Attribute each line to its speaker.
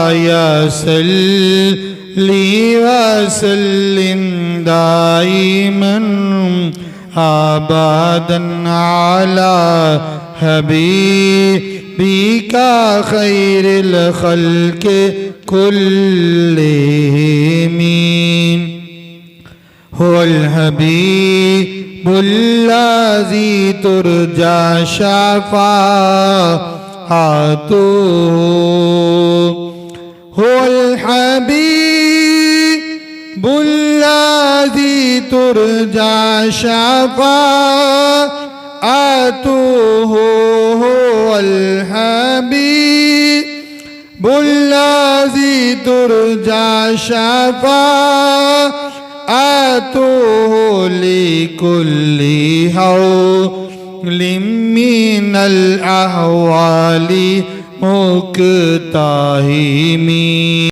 Speaker 1: يا صلي وسلم دائما أبدا على حبيبك خير الخلق كلهم. هو الحبيب الذي ترجى شفاعته. هو الحبيب الذي ترجى شفاعته. هو الحبيب الذي ترجى شفاعته لكل هول من الأهوال مقتحم.